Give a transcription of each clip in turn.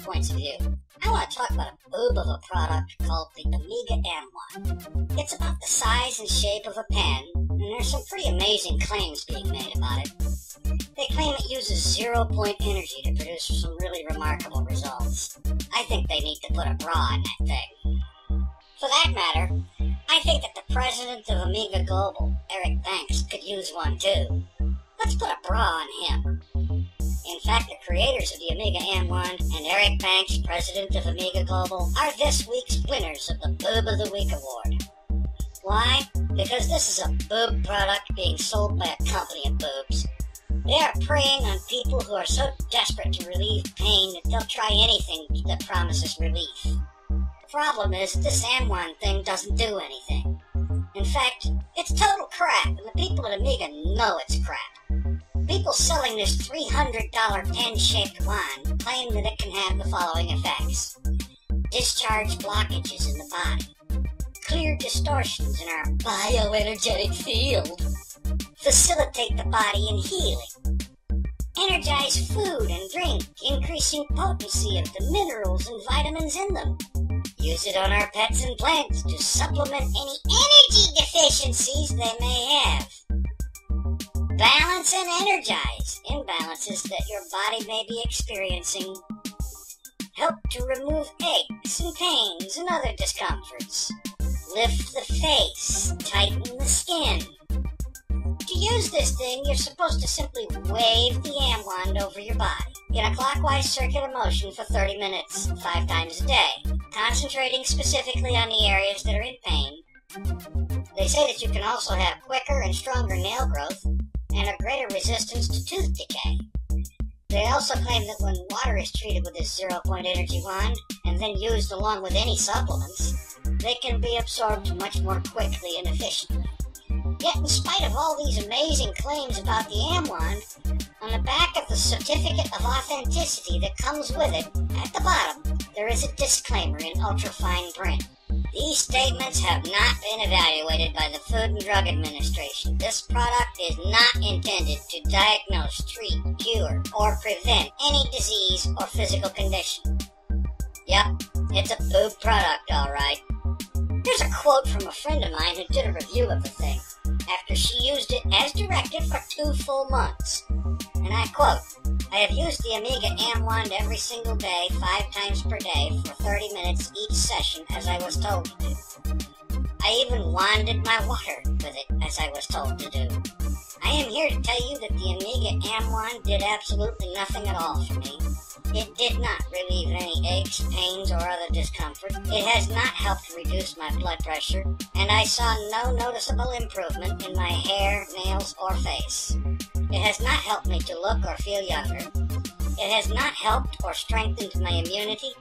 points of view. I want to talk about a boob of a product called the Amiga Amwand. It's about the size and shape of a pen, and there's some pretty amazing claims being made about it. They claim it uses 0-point energy to produce some really remarkable results. I think they need to put a bra in that thing. For that matter, I think that the president of Amiga Global, Eric Banks, could use one too. Let's put a bra on him. In fact, the creators of the Amiga Amwand and Eric Banks, president of Amiga Global, are this week's winners of the Boob of the Week award. Why? Because this is a boob product being sold by a company of boobs. They are preying on people who are so desperate to relieve pain that they'll try anything that promises relief. The problem is that this Amwand thing doesn't do anything. In fact, it's total crap, and the people at Amiga know it's crap. People selling this $300 pen-shaped wand claim that it can have the following effects: discharge blockages in the body, clear distortions in our bioenergetic field, facilitate the body in healing, energize food and drink, increasing potency of the minerals and vitamins in them, use it on our pets and plants to supplement any energy deficiencies they may have, balance and energize imbalances that your body may be experiencing, help to remove aches and pains and other discomforts, lift the face, tighten the skin. To use this thing, you're supposed to simply wave the Amwand over your body in a clockwise circular motion for 30 minutes, 5 times a day, concentrating specifically on the areas that are in pain. They say that you can also have quicker and stronger nail growth and a greater resistance to tooth decay. They also claim that when water is treated with this 0-point energy wand and then used along with any supplements, they can be absorbed much more quickly and efficiently. Yet in spite of all these amazing claims about the Amwand, on the back of the certificate of authenticity that comes with it, at the bottom, there is a disclaimer in ultra-fine print. These statements have not been evaluated by the Food and Drug Administration. This product is not intended to diagnose, treat, cure, or prevent any disease or physical condition. Yep, it's a boob product, alright. Here's a quote from a friend of mine who did a review of the thing, after she used it as directed for 2 full months. And I quote, "I have used the Amiga Amwand every single day, 5 times per day, for 30 minutes each session as I was told to do. I even wanded my water with it as I was told to do. I am here to tell you that the Amiga Amwand did absolutely nothing at all for me. It did not relieve any aches, pains, or other discomfort. It has not helped reduce my blood pressure, and I saw no noticeable improvement in my hair, nails, or face. It has not helped me to look or feel younger. It has not helped or strengthened my immunity.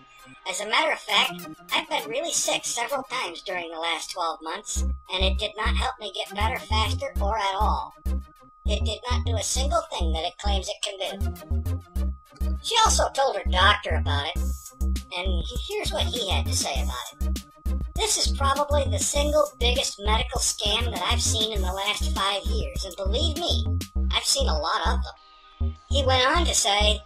As a matter of fact, I've been really sick several times during the last 12 months, and it did not help me get better faster or at all. It did not do a single thing that it claims it can do." She also told her doctor about it, and here's what he had to say about it. "This is probably the single biggest medical scam that I've seen in the last 5 years, and believe me, I've seen a lot of them." He went on to say,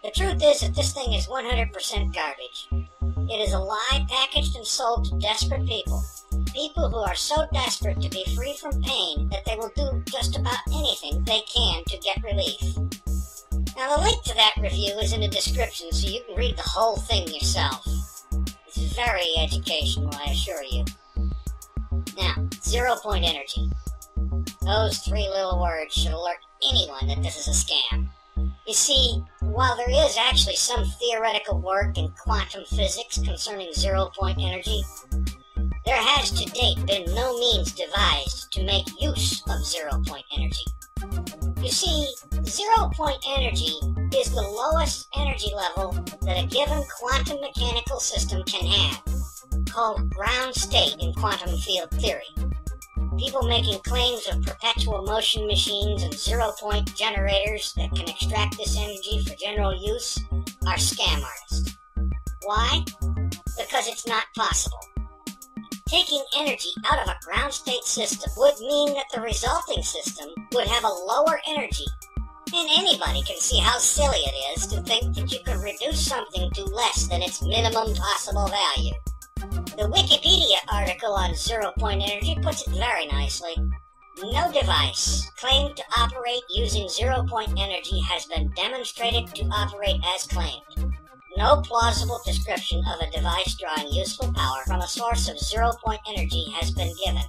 "The truth is that this thing is 100% garbage. It is a lie packaged and sold to desperate people. People who are so desperate to be free from pain that they will do just about anything they can to get relief." Now, the link to that review is in the description, so you can read the whole thing yourself. It's very educational, I assure you. Now, 0-point energy. Those 3 little words should alert anyone that this is a scam. You see, while there is actually some theoretical work in quantum physics concerning 0-point energy, there has to date been no means devised to make use of 0-point energy. You see, 0-point energy is the lowest energy level that a given quantum mechanical system can have, called ground state in quantum field theory. People making claims of perpetual motion machines and 0-point generators that can extract this energy for general use are scam artists. Why? Because it's not possible. Taking energy out of a ground state system would mean that the resulting system would have a lower energy And anybody can see how silly it is to think that you could reduce something to less than its minimum possible value. The Wikipedia article on zero-point energy puts it very nicely. No device claimed to operate using zero-point energy has been demonstrated to operate as claimed. No plausible description of a device drawing useful power from a source of zero-point energy has been given.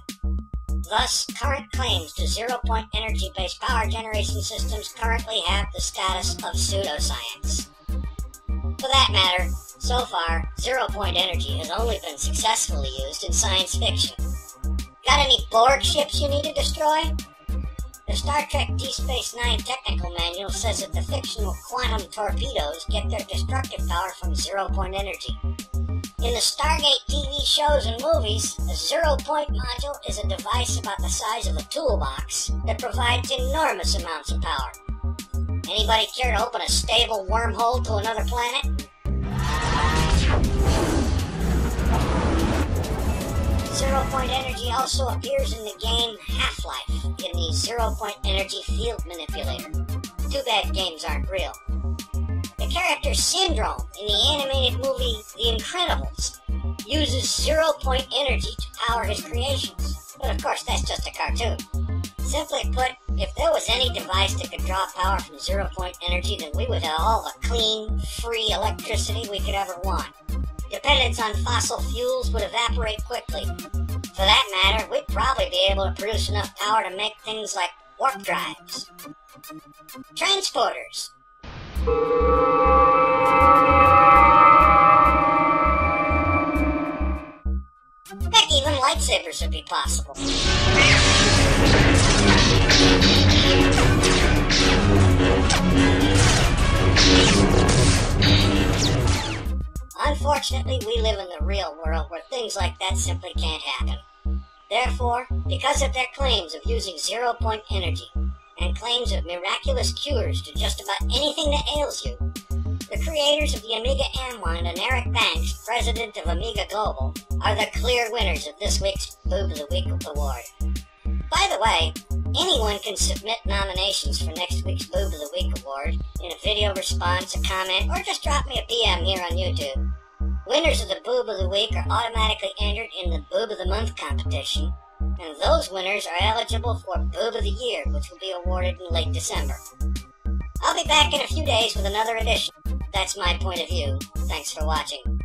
Thus, current claims to zero-point energy-based power generation systems currently have the status of pseudoscience. For that matter, so far, zero-point energy has only been successfully used in science fiction. Got any Borg ships you need to destroy? The Star Trek Deep Space Nine technical manual says that the fictional quantum torpedoes get their destructive power from zero-point energy. In the Stargate TV shows and movies, a zero-point module is a device about the size of a toolbox that provides enormous amounts of power. Anybody care to open a stable wormhole to another planet? Zero-point energy also appears in the game Half-Life in the zero-point energy field manipulator. Too bad games aren't real. The character Syndrome in the animated movie The Incredibles uses zero-point energy to power his creations. But of course, that's just a cartoon. Simply put, if there was any device that could draw power from zero-point energy, then we would have all the clean, free electricity we could ever want. Dependence on fossil fuels would evaporate quickly. For that matter, we'd probably be able to produce enough power to make things like warp drives. Transporters. Heck, even lightsabers would be possible. Unfortunately, we live in the real world where things like that simply can't happen. Therefore, because of their claims of using zero-point energy and claims of miraculous cures to just about anything that ails you, the creators of the Amiga Amwand and Eric Banks, president of Amiga Global, are the clear winners of this week's Boob of the Week award. By the way, anyone can submit nominations for next week's Boob of the Week award in a video response, a comment, or just drop me a PM here on YouTube. Winners of the Boob of the Week are automatically entered in the Boob of the Month competition, and those winners are eligible for Boob of the Year, which will be awarded in late December. I'll be back in a few days with another edition. That's my point of view. Thanks for watching.